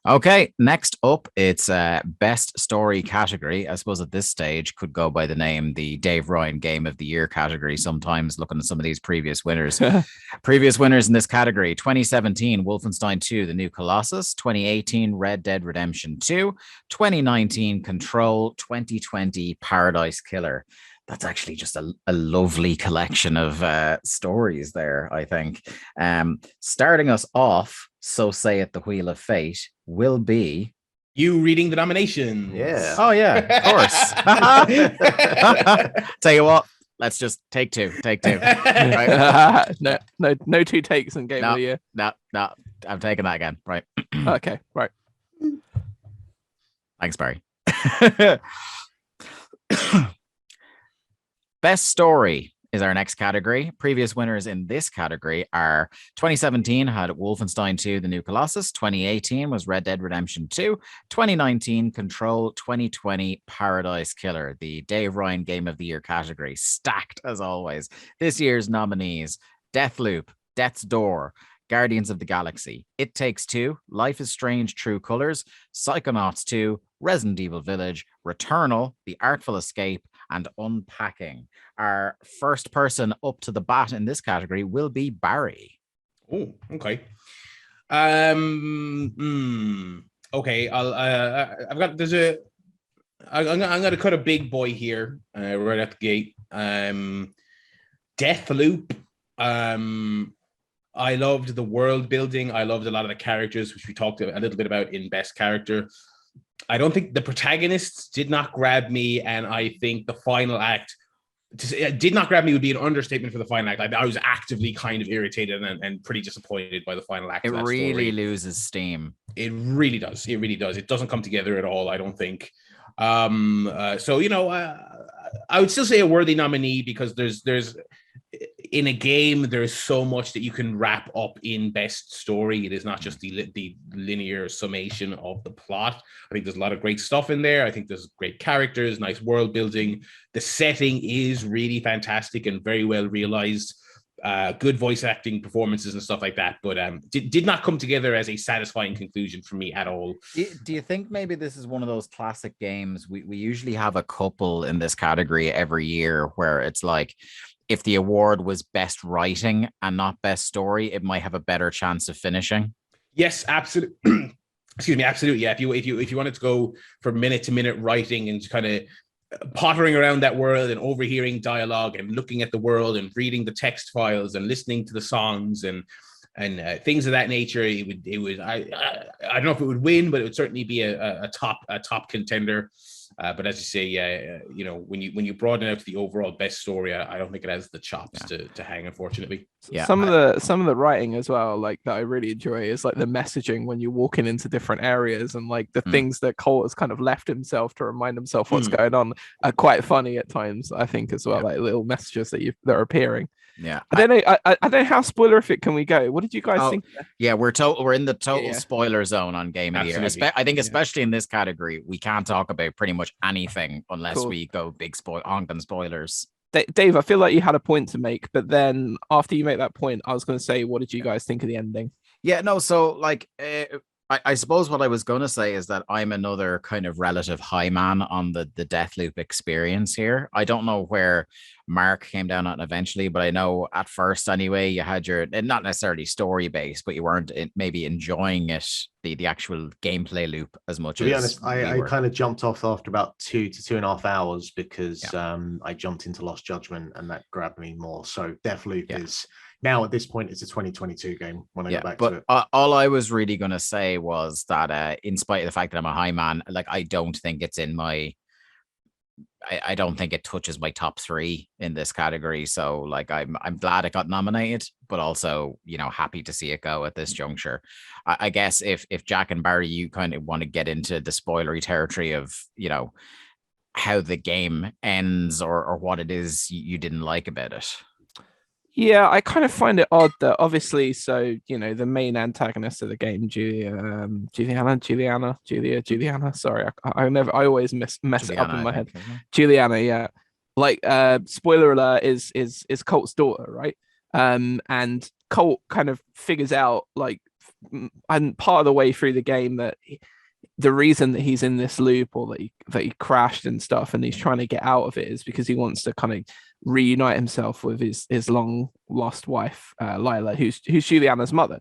Okay, next up, it's best story category. I suppose at this stage could go by the name the Dave Ryan Game of the Year category. Sometimes looking at some of these previous winners. Previous winners in this category: 2017 Wolfenstein II, The New Colossus; 2018 Red Dead Redemption 2; 2019 Control; 2020 Paradise Killer. That's actually just a lovely collection of stories there, I think. Starting us off, so say it, the Wheel of Fate will be. You reading the nominations. Yeah. Oh, yeah, of course. Tell you what, let's just take two. Right? No two takes in Game of the Year. No, I'm taking that again. Right. Okay, right. Thanks, Barry. Best story is our next category. Previous winners in this category are 2017 had Wolfenstein II, The New Colossus; 2018 was Red Dead Redemption 2; 2019 Control; 2020 Paradise Killer. The Dave Ryan Game of the Year category, stacked as always. This year's nominees: Deathloop, Death's Door, Guardians of the Galaxy, It Takes Two, Life is Strange: True Colors, Psychonauts 2, Resident Evil Village, Returnal, The Artful Escape, and Unpacking. Our first person up to the bat in this category will be Barry. Oh, okay. Okay. I'm gonna cut a big boy here right at the gate. Deathloop. I loved the world building. I loved a lot of the characters, which we talked a little bit about in Best Character. I don't think the protagonists did not grab me, and I think the final act did not grab me would be an understatement for the final act. I was actively kind of irritated and pretty disappointed by the final act. It really loses steam. It really does. It really does. It doesn't come together at all, I don't think. So, you know, I would still say a worthy nominee because there's in a game, there's so much that you can wrap up in best story. It is not just the linear summation of the plot. I think there's a lot of great stuff in there. I think there's great characters, nice world building. The setting is really fantastic and very well realized. Good voice acting performances and stuff like that, but did not come together as a satisfying conclusion for me at all. Do you think maybe this is one of those classic games? We usually have a couple in this category every year where it's like, if the award was best writing and not best story, it might have a better chance of finishing. Yes, absolutely. Excuse me, absolutely. Yeah, if you wanted to go from minute to minute writing and kind of pottering around that world and overhearing dialogue and looking at the world and reading the text files and listening to the songs and things of that nature, it would I don't know if it would win, but it would certainly be a top contender. But as you say, you know, when you broaden out to the overall best story, I don't think it has the chops to hang, unfortunately. Yeah, some of the writing as well, like that I really enjoy, is like the messaging when you're walking into different areas and like the things that Cole has kind of left himself to remind himself what's going on are quite funny at times, I think, as well, like little messages that are appearing. Yeah, I don't know how spoilerific can we go. What did you guys think? Yeah, we're in the total spoiler zone on Game of the Year. I think especially in this category, we can't talk about pretty much anything unless we go big honking spoilers. Dave, I feel like you had a point to make, but then after you make that point, I was going to say, what did you guys think of the ending? Yeah, no, so like I suppose what I was going to say is that I'm another kind of relative high man on the Deathloop experience here. I don't know where Mark came down on eventually, but I know at first anyway, you had your, not necessarily story based, but you weren't maybe enjoying it, the actual gameplay loop as much. To be honest, I kind of jumped off after about 2 to 2.5 hours because I jumped into Lost Judgment and that grabbed me more. So Deathloop is now at this point, it's a 2022 game when I go back to it. All I was really going to say was that in spite of the fact that I'm a high man, like I don't think it's in my, I don't think it touches my top 3 in this category. So like I'm glad it got nominated, but also, you know, happy to see it go at this juncture. I guess if Jack and Barry, you kind of want to get into the spoilery territory of, you know, how the game ends or what it is you didn't like about it. Yeah, I kind of find it odd that obviously, so, you know, the main antagonist of the game, Julia. Sorry, I always mess Juliana, it up in my head. Juliana, yeah. Like, spoiler alert, is Colt's daughter, right? And Colt kind of figures out, like, and part of the way through the game that the reason that he's in this loop, or that he crashed and stuff, and he's trying to get out of it, is because he wants to kind of reunite himself with his long lost wife, Lila, who's Juliana's mother.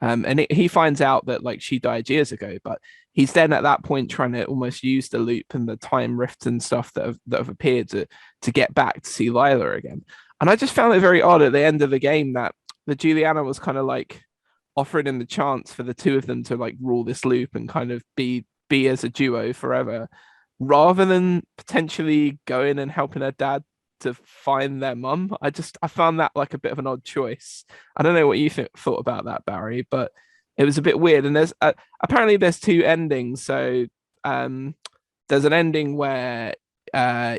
And he finds out that like she died years ago, but he's then at that point trying to almost use the loop and the time rifts and stuff that have appeared to get back to see Lila again. And I just found it very odd at the end of the game that the Juliana was kind of like offering him the chance for the two of them to like rule this loop and kind of be as a duo forever, rather than potentially going and helping her dad to find their mum. I found that like a bit of an odd choice. I don't know what you thought about that, Barry, but it was a bit weird. And there's apparently there's two endings. So there's an ending where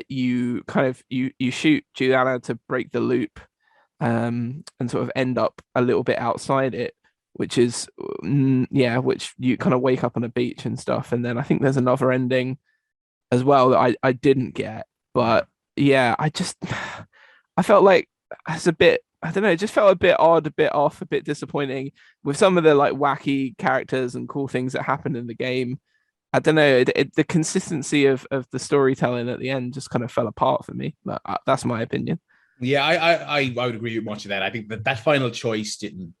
you kind of you shoot Juliana to break the loop, and sort of end up a little bit outside it, which is which you kind of wake up on a beach and stuff. And then I think there's another ending as well that I didn't get, but yeah, I felt like it's a bit, I don't know, it just felt a bit odd, a bit off, a bit disappointing with some of the like wacky characters and cool things that happened in the game. I don't know, the consistency of the storytelling at the end just kind of fell apart for me. But that's my opinion. Yeah, I would agree with much of that. I think that final choice didn't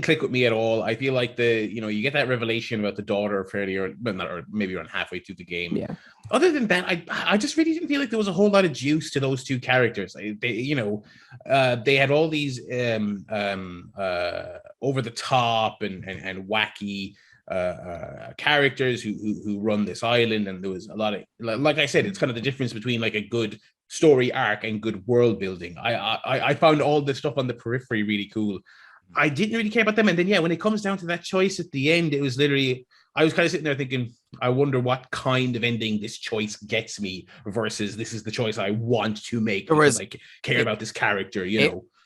click with me at all. I feel like you get that revelation about the daughter fairly, or maybe around halfway through the game. Yeah. Other than that, I just really didn't feel like there was a whole lot of juice to those two characters. They had all these over the top and wacky characters who run this island, and there was a lot of, like I said, it's kind of the difference between like a good story arc and good world building. I found all this stuff on the periphery really cool. I didn't really care about them. And then, when it comes down to that choice at the end, it was literally, I was kind of sitting there thinking, I wonder what kind of ending this choice gets me versus this is the choice I want to make because I care about this character,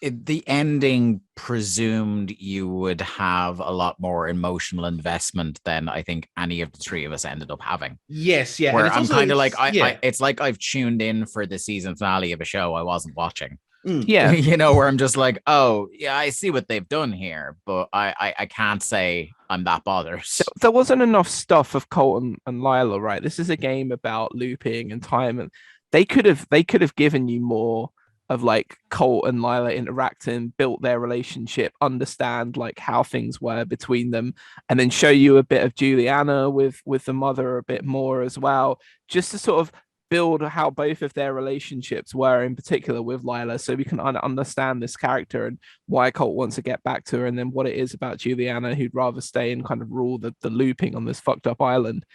The ending presumed you would have a lot more emotional investment than I think any of the three of us ended up having. Yes, yeah. Where I'm kind of like, it's like I've tuned in for the season finale of a show I wasn't watching. Yeah. Where I'm just like, oh, yeah, I see what they've done here, but I can't say I'm that bothered. There wasn't enough stuff of Colt and Lila, right? This is a game about looping and time, and they could have given you more of like Colt and Lila interacting, built their relationship, understand like how things were between them, and then show you a bit of Juliana with the mother a bit more as well, just to sort of build how both of their relationships were, in particular with Lila, so we can understand this character and why Colt wants to get back to her, and then what it is about Juliana who'd rather stay and kind of rule the looping on this fucked up island.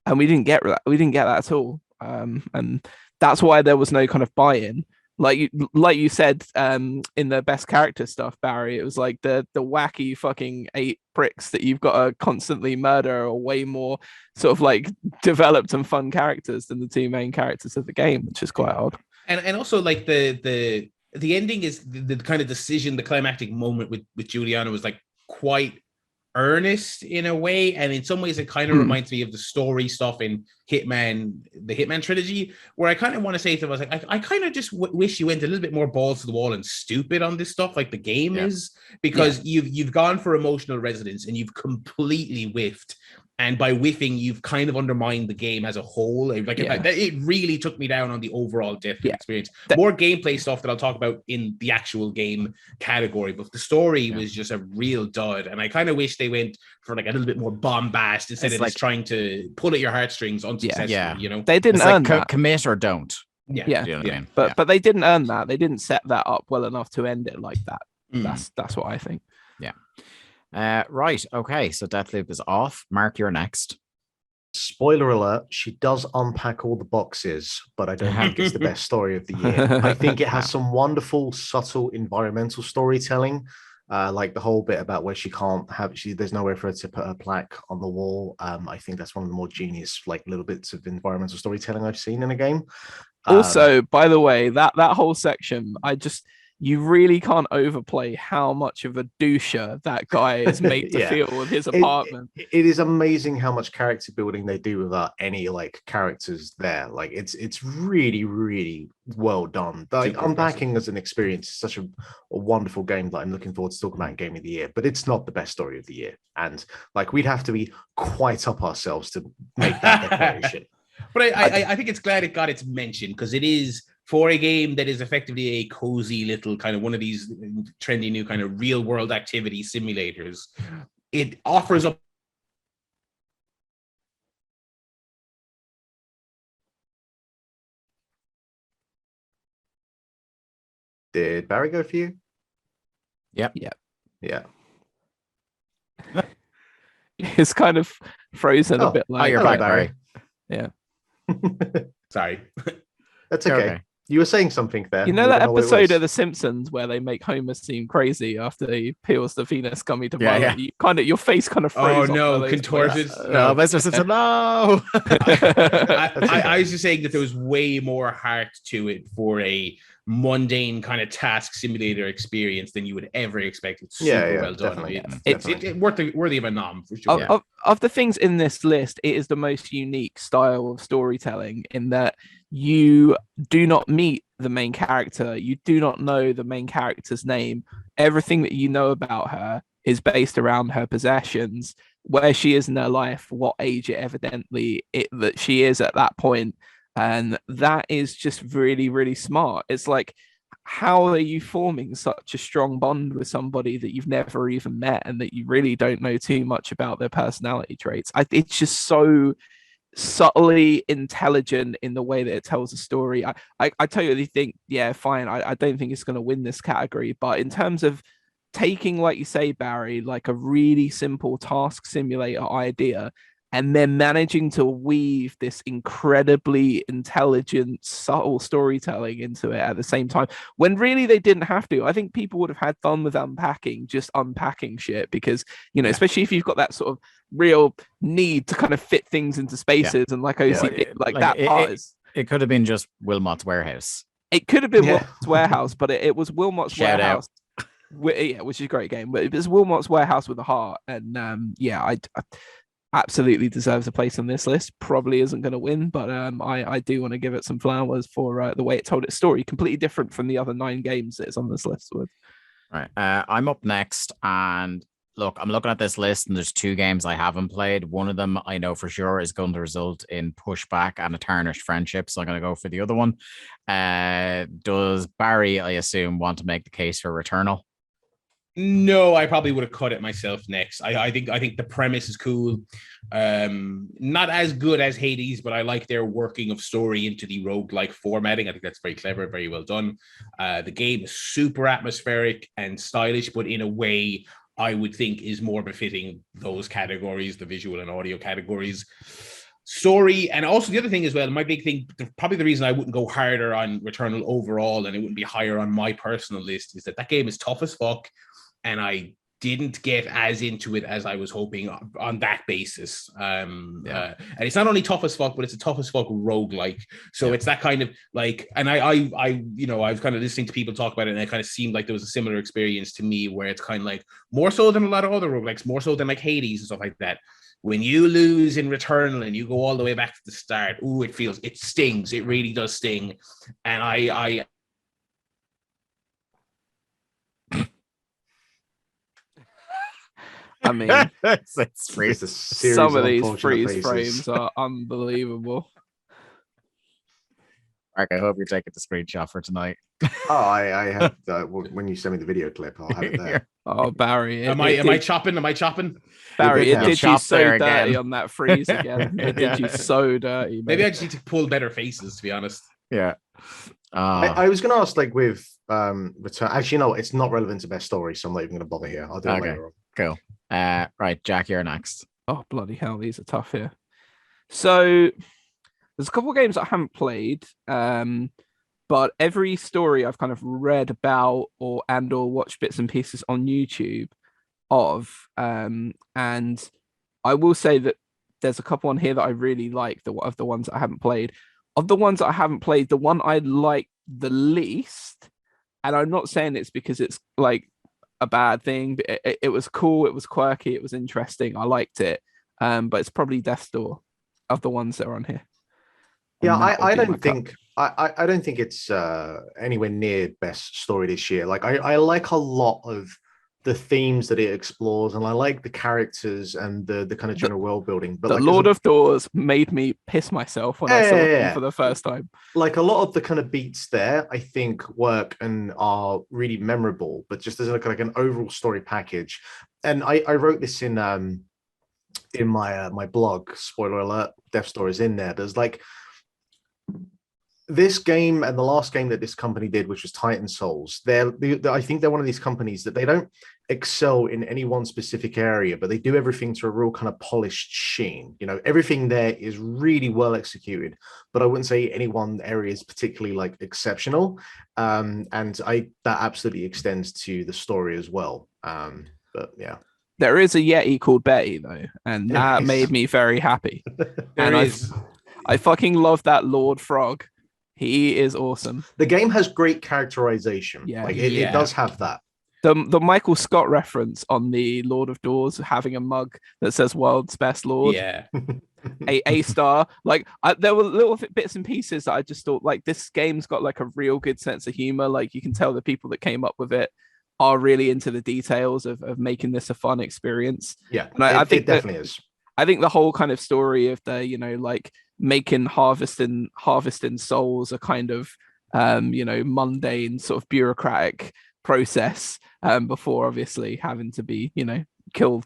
And we didn't get that. We didn't get that at all. And that's why there was no kind of buy-in. Like you said, in the best character stuff, Barry, it was like the wacky fucking 8 pricks that you've got to constantly murder are way more sort of like developed and fun characters than the two main characters of the game, which is quite odd. And also like the ending is the kind of decision, the climactic moment with Juliana was like quite earnest in a way, and in some ways it kind of reminds me of the story stuff in the Hitman trilogy, where I kind of want to say to them, I was like, I kind of just wish you went a little bit more balls to the wall and stupid on this stuff like the game is, because you've gone for emotional resonance and you've completely whiffed. And by whiffing, you've kind of undermined the game as a whole. It really took me down on the overall Deathloop experience. More gameplay stuff that I'll talk about in the actual game category, but the story was just a real dud. And I kind of wish they went for like a little bit more bombast instead of like trying to pull at your heartstrings unsuccessfully. They didn't earn that. Commit or don't. Yeah. You know what I mean? But they didn't earn that. They didn't set that up well enough to end it like that. That's what I think. Yeah. Right. Okay. So Deathloop is off. Mark, you're next. Spoiler alert, she does unpack all the boxes, but I don't think it's the best story of the year. I think it has some wonderful, subtle environmental storytelling, like the whole bit about where she can't have, there's nowhere for her to put her plaque on the wall. I think that's one of the more genius, like little bits of environmental storytelling I've seen in a game. Also, by the way, that whole section, you really can't overplay how much of a doucher that guy is made to feel with his apartment. It is amazing how much character building they do without any like characters there. Like it's really, really well done. Like Unpacking as an experience is such a wonderful game that I'm looking forward to talking about in Game of the Year, but it's not the best story of the year. And like we'd have to be quite up ourselves to make that declaration. But I think it's glad it got its mention, because it is, for a game that is effectively a cozy little kind of one of these trendy new kind of real world activity simulators, it offers up. Did Barry go for you? Yep. Yeah. It's kind of frozen a bit like. Oh, you're back, Barry. Yeah. Sorry. That's okay. You were saying something there. You know that episode of The Simpsons where they make Homer seem crazy after he peels the Venus gummy to vomit? Yeah. Your face kind of froze. Oh no, contorted. No, Mr. Simpson, no. I was just saying that there was way more heart to it for a mundane kind of task simulator experience than you would ever expect. It's super well done. It's worthy of a nom for sure. Of the things in this list, it is the most unique style of storytelling in that you do not meet the main character. You do not know the main character's name. Everything that you know about her is based around her possessions, where she is in her life, what age that she is at that point. And that is just really, really smart. It's like, how are you forming such a strong bond with somebody that you've never even met and that you really don't know too much about their personality traits? It's just so subtly intelligent in the way that it tells a story. I totally think, fine. I don't think it's going to win this category, but in terms of taking, like you say, Barry, like a really simple task simulator idea and then managing to weave this incredibly intelligent, subtle storytelling into it at the same time, when really they didn't have to. I think people would have had fun with just unpacking shit, because, especially if you've got that sort of real need to kind of fit things into spaces and like OCD, It could have been just Wilmot's Warehouse. It could have been Wilmot's Warehouse, but it was Wilmot's Warehouse. Which is a great game, but it was Wilmot's Warehouse with a heart. And I absolutely deserves a place on this list. Probably isn't going to win, but I do want to give it some flowers for the way it told its story. Completely different from the other 9 games that it's on this list with. Right. I'm up next, and look, I'm looking at this list, and there's 2 games I haven't played. One of them I know for sure is going to result in pushback and a tarnished friendship, so I'm going to go for the other one. Does Barry, I assume, want to make the case for Returnal? No, I probably would have cut it myself next. I think the premise is cool. Not as good as Hades, but I like their working of story into the roguelike formatting. I think that's very clever, very well done. The game is super atmospheric and stylish, but in a way I would think is more befitting those categories, the visual and audio categories. Story, and also the other thing as well, my big thing, probably the reason I wouldn't go harder on Returnal overall and it wouldn't be higher on my personal list, is that game is tough as fuck. And I didn't get as into it as I was hoping on that basis. And it's not only tough as fuck, but it's a tough as fuck roguelike. So it's that kind of like, and I was kind of listening to people talk about it, and it kind of seemed like there was a similar experience to me, where it's kind of like more so than a lot of other roguelikes, more so than like Hades and stuff like that. When you lose in Returnal and you go all the way back to the start, it stings. It really does sting. And I mean, some of these freeze frames are unbelievable. Mark, I hope you're taking the screenshot for tonight. I have when you send me the video clip, I'll have it there. Oh, Barry, am I chopping? Barry, it did you so dirty on that freeze again. It did you so dirty. Mate. Maybe I just need to pull better faces, to be honest. Yeah. I was going to ask, like, with Return. Actually, no, it's not relevant to best story, so I'm not even going to bother here. I'll do it later on. Cool. Right, Jack, you're next. Oh, bloody hell, these are tough here. So there's a couple of games I haven't played, but every story I've kind of read about or watched bits and pieces on YouTube of, and I will say that there's a couple on here that I really like. Of the ones that I haven't played, the one I like the least And I'm not saying it's because it's like a bad thing, but it was cool, it was quirky, it was interesting. I liked it. But it's probably Death's Door of the ones that are on here. Yeah, I don't think I don't think it's anywhere near best story this year. Like I like a lot of the themes that it explores, and I like the characters and the kind of general world building. But the like, Lord of Doors made me piss myself when I saw it for the first time. Like a lot of the kind of beats there, I think work and are really memorable, but just as like an overall story package. And I wrote this in my my blog. Spoiler alert: Death's Door is in there. There's like this game and the last game that this company did, which was Titan Souls. I think they're one of these companies that they don't excel in any one specific area, but they do everything to a real kind of polished sheen. You know, everything there is really well executed, but I wouldn't say any one area is particularly like exceptional. And that absolutely extends to the story as well. But yeah. There is a Yeti called Betty though, and that made me very happy. And I fucking love that Lord Frog. He is awesome. The game has great characterization. Yeah, like it does have that. The Michael Scott reference on the Lord of Doors having a mug that says "World's Best Lord." Yeah, a star. Like there were little bits and pieces that I just thought like this game's got like a real good sense of humor. Like you can tell the people that came up with it are really into the details of making this a fun experience. Yeah, and I think it definitely is. I think the whole kind of story of the, like making harvesting souls a kind of, mundane sort of bureaucratic process before obviously having to be,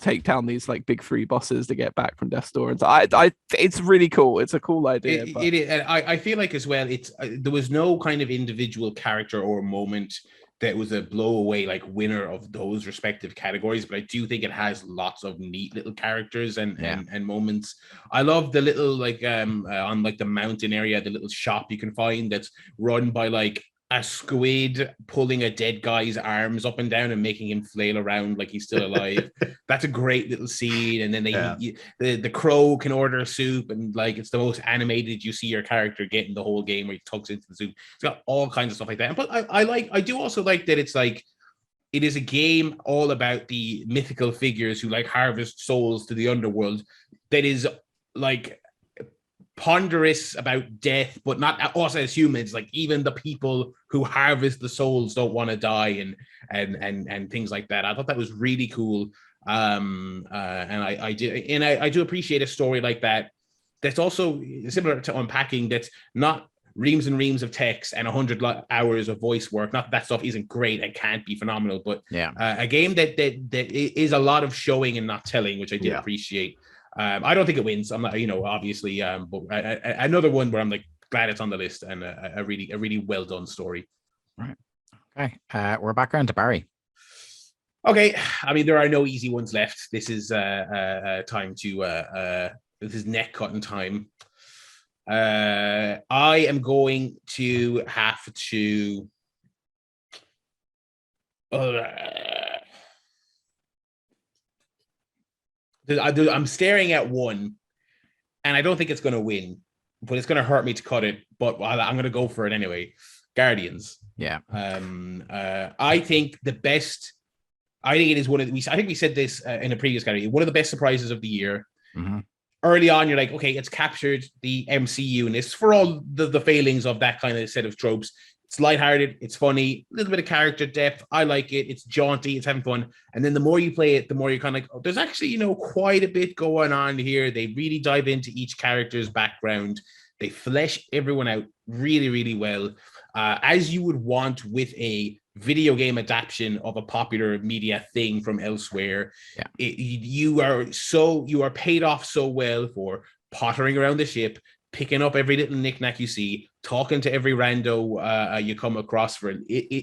take down these like big three bosses to get back from Death's Door. And so it's really cool. It's a cool idea. It is. And I feel like as well, there was no kind of individual character or moment that was a blow away like winner of those respective categories, but I do think it has lots of neat little characters and moments. I love the little like on like the mountain area, the little shop you can find that's run by like a squid pulling a dead guy's arms up and down and making him flail around like he's still alive. That's a great little scene. And then the crow can order a soup, and like it's the most animated you see your character get in the whole game, where he tugs into the soup. It's got all kinds of stuff like that. But I do also like that it's like it is a game all about the mythical figures who like harvest souls to the underworld, that is like ponderous about death, but not us as humans. Like even the people who harvest the souls don't want to die, and things like that. I thought that was really cool. And I do appreciate a story like that. That's also similar to Unpacking. That's not reams and reams of text and 100 hours of voice work. Not that stuff isn't great and can't be phenomenal, but a game that is a lot of showing and not telling, which I did appreciate. I don't think it wins. I'm not, obviously, but another one where I'm like glad it's on the list, and a really well done story. Right. Okay. We're back around to Barry. Okay. I mean, there are no easy ones left. This is time to this is neck cutting time. I am going to have to. I'm staring at one, and I don't think it's going to win, but it's going to hurt me to cut it. But I'm going to go for it anyway. Guardians. Yeah. I think the best. I think it is one of the. I think we said this in a previous category. One of the best surprises of the year. Mm-hmm. Early on, you're like, okay, it's captured the MCU-ness for all the failings of that kind of set of tropes. It's lighthearted, it's funny, a little bit of character depth. I like it. It's jaunty, it's having fun. And then the more you play it, the more you're kind of like, oh, there's actually, quite a bit going on here. They really dive into each character's background. They flesh everyone out really, really well, as you would want with a video game adaptation of a popular media thing from elsewhere. Yeah. You are paid off so well for pottering around the ship, picking up every little knickknack you see, talking to every rando you come across for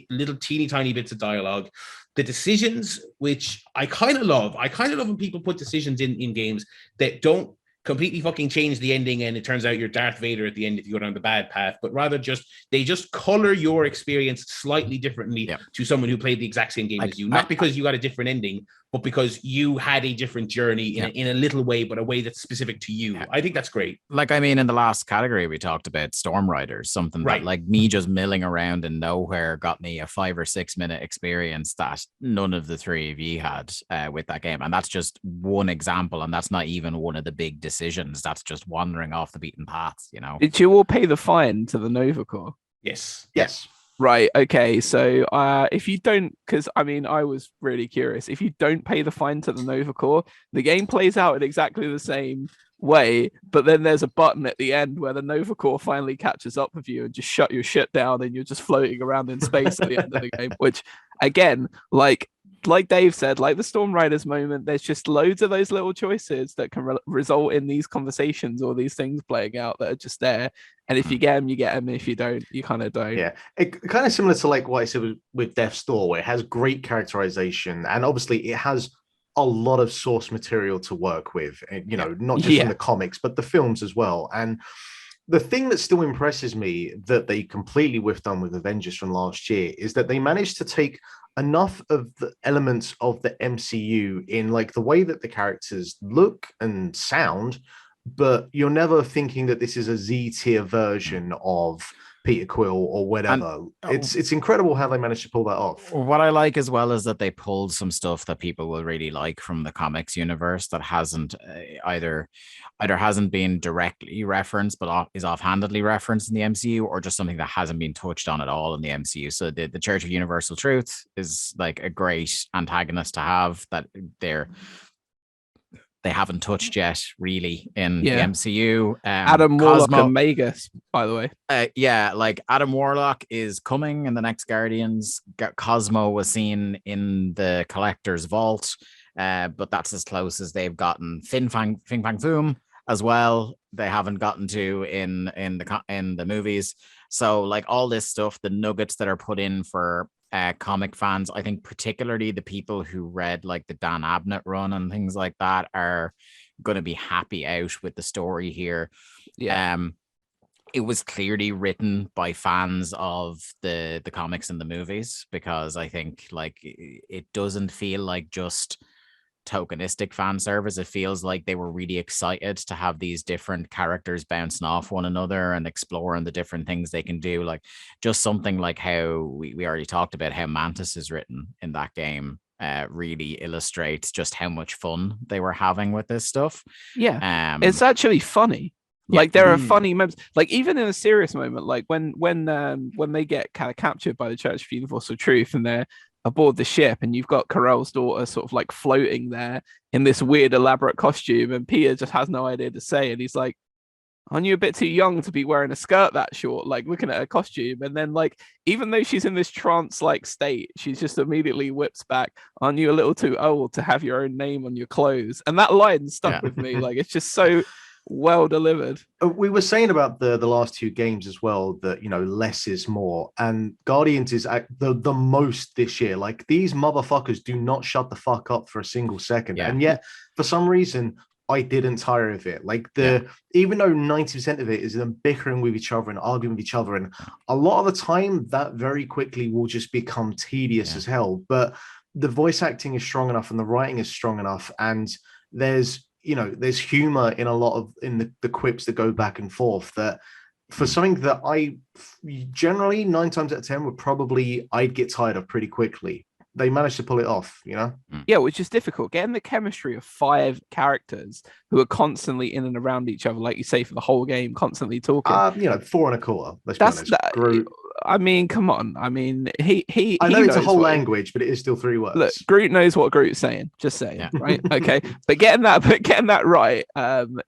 little teeny tiny bits of dialogue. The decisions, which I kind of love. I kind of love when people put decisions in games that don't completely fucking change the ending and it turns out you're Darth Vader at the end if you go down the bad path, but rather they just color your experience slightly differently to someone who played the exact same game as you. Not because you got a different ending, but because you had a different journey in a little way, but a way that's specific to you. I think that's great. Like, I mean, in the last category, we talked about Storm Riders, something that, like, me just milling around in nowhere got me a 5 or 6 minute experience that none of the three of you had with that game. And that's just one example. And that's not even one of the big decisions. That's just wandering off the beaten paths, you know? Did you all pay the fine to the Nova Corps? Yes. Right. Okay. So if you don't, because I mean, I was really curious. If you don't pay the fine to the Nova Corps, the game plays out in exactly the same way. But then there's a button at the end where the Nova Corps finally catches up with you and just shut your shit down, and you're just floating around in space at the end of the game. Which, again, like Dave said, like the Storm Riders moment, there's just loads of those little choices that can result in these conversations or these things playing out that are just there. And if you get them, you get them. If you don't, you kind of don't. Yeah, it kind of similar to like what I said with Death's Door, where it has great characterization, and obviously it has a lot of source material to work with. You know, not just from the comics, but the films as well. And the thing that still impresses me that they completely whiffed on with Avengers from last year is that they managed to take enough of the elements of the MCU in like the way that the characters look and sound, but you're never thinking that this is a Z-tier version of Peter Quill or whatever. And it's incredible how they managed to pull that off. What I like as well is that they pulled some stuff that people will really like from the comics universe that hasn't either hasn't been directly referenced, but is offhandedly referenced in the MCU, or just something that hasn't been touched on at all in the MCU. So the Church of Universal Truth is like a great antagonist to have that they haven't touched yet, really, in the MCU. Adam Warlock and Magus, by the way. Like Adam Warlock is coming in the next Guardians. Cosmo was seen in the Collector's Vault, but that's as close as they've gotten. Fin Fang Foom as well. They haven't gotten to in the movies. So like all this stuff, the nuggets that are put in for comic fans, I think particularly the people who read like the Dan Abnett run and things like that are going to be happy out with the story here. It was clearly written by fans of the comics and the movies, because I think like it doesn't feel like just tokenistic fan service. It feels like they were really excited to have these different characters bouncing off one another and exploring the different things they can do. Like just something like how we already talked about how Mantis is written in that game really illustrates just how much fun they were having with this stuff. It's actually funny. Like there are funny moments, like even in a serious moment, like when they get kind of captured by the Church of Universal Truth and they're aboard the ship, and you've got Carell's daughter sort of like floating there in this weird elaborate costume, and Peter just has no idea to say, and he's like, aren't you a bit too young to be wearing a skirt that short, like looking at her costume? And then like even though she's in this trance like state, she's just immediately whips back, aren't you a little too old to have your own name on your clothes? And that line stuck with me. Like it's just so well delivered. We were saying about the last two games as well that, you know, less is more, and Guardians is the most this year. Like these motherfuckers do not shut the fuck up for a single second, and yet for some reason I didn't tire of it. Like even though 90% of it is them bickering with each other and arguing with each other, and a lot of the time that very quickly will just become tedious as hell, but the voice acting is strong enough and the writing is strong enough, and there's humor in a lot of the quips that go back and forth, that for something that I generally 9 times out of 10 I'd get tired of pretty quickly. They managed to pull it off, you know? Yeah, which is difficult. Getting the chemistry of 5 characters who are constantly in and around each other, like you say, for the whole game, constantly talking. 4 1/4. Let's be honest. Groot. I mean, come on. I mean, he I know it's a whole language, but it is still 3 words. Look, Groot knows what Groot's saying. Just saying, right? Okay, but getting that right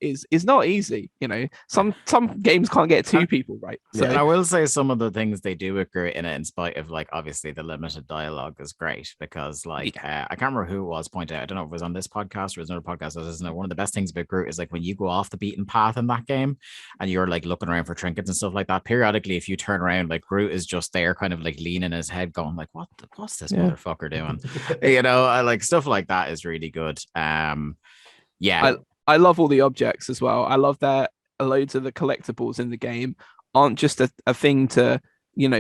is not easy. You know, some games can't get 2 people right. So I will say some of the things they do with Groot in it, in spite of like obviously the limited dialogue, is great, because like I can't remember who it was pointed out. I don't know if it was on this podcast or it was another podcast. One of the best things about Groot is like when you go off the beaten path in that game and you're like looking around for trinkets and stuff like that. Periodically, if you turn around, like Groot is just there kind of like leaning his head going like, what's this motherfucker doing? You know, I like stuff like that is really good. I love all the objects as well. I love that loads of the collectibles in the game aren't just a thing to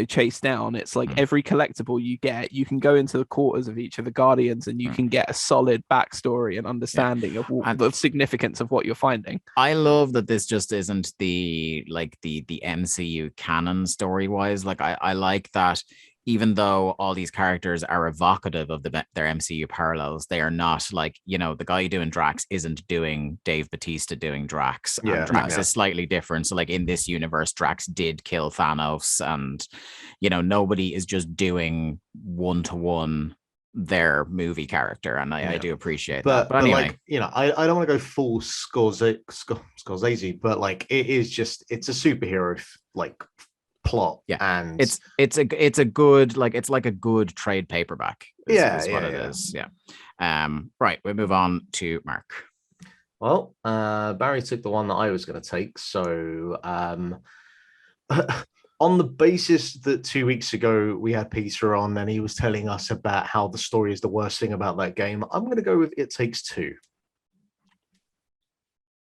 chase down. It's like every collectible you get, you can go into the quarters of each of the Guardians and you can get a solid backstory and understanding of the significance of what you're finding. I love that this just isn't the MCU canon story wise. Like I like that even though all these characters are evocative of their MCU parallels, they are not like, the guy doing Drax isn't doing Dave Bautista doing Drax. And Drax is slightly different. So like in this universe, Drax did kill Thanos, and, nobody is just doing one-to-one their movie character. And I do appreciate that. But anyway, I don't want to go full Scorsese, but like it's a superhero plot, and it's a good, like, it's like a good trade paperback is what it is. Right, we move on to Mark. Well, Barry took the one that I was going to take, so on the basis that 2 weeks ago we had Peter on and he was telling us about how the story is the worst thing about that game, I'm going to go with It Takes Two.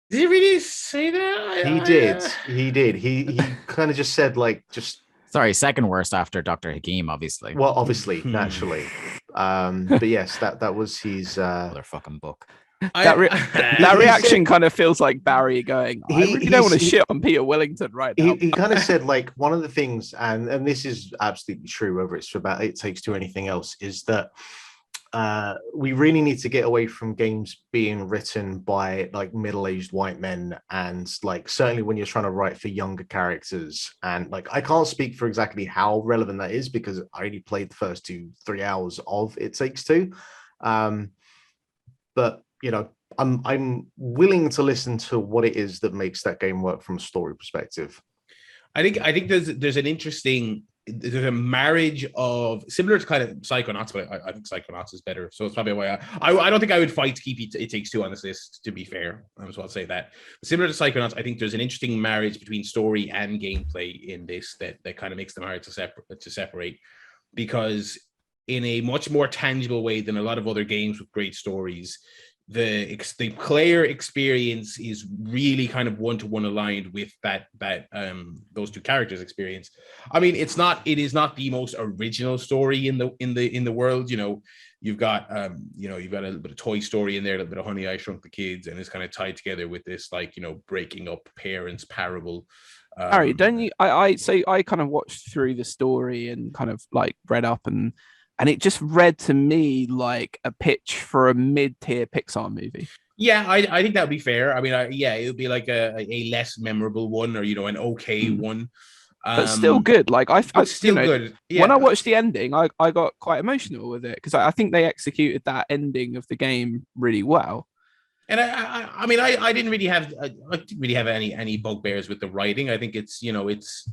Did he really say that? He did. He kind of just said sorry, second worst after Dr. Hakim, obviously. Well, obviously, naturally. But yes, that was his motherfucking book. That reaction kind of feels like Barry going, I really don't want to shit on Peter Willington right now. He kind of said, like, one of the things, and this is absolutely true, whether it's about It Takes Two or anything else, is that we really need to get away from games being written by like middle-aged white men, and like certainly when you're trying to write for younger characters. And like I can't speak for exactly how relevant that is because I only played the first 2-3 hours of It Takes Two, but I'm willing to listen to what it is that makes that game work from a story perspective. I think there's an interesting, there's a marriage of similar to kind of Psychonauts, but I think Psychonauts is better. So it's probably why I don't think I would fight to keep It Takes Two on this list, to be fair. I was about to say that. Similar to Psychonauts, I think there's an interesting marriage between story and gameplay in this that kind of makes them hard to separate, because in a much more tangible way than a lot of other games with great stories, the player experience is really kind of one-to-one aligned with that those two characters' experience. I mean, it is not the most original story in the world. You've got a little bit of Toy Story in there, a little bit of Honey, I Shrunk the Kids, and it's kind of tied together with this breaking up parents parable. Harry, don't you? I kind of watched through the story and kind of like read up, and it just read to me like a pitch for a mid-tier Pixar movie. Yeah, I think that would be fair. I mean, it would be like a less memorable one, or an okay one, but still good. Like it's still good. Yeah. When I watched the ending, I got quite emotional with it because I think they executed that ending of the game really well. And I mean, I didn't really have any bugbears with the writing. I think it's it's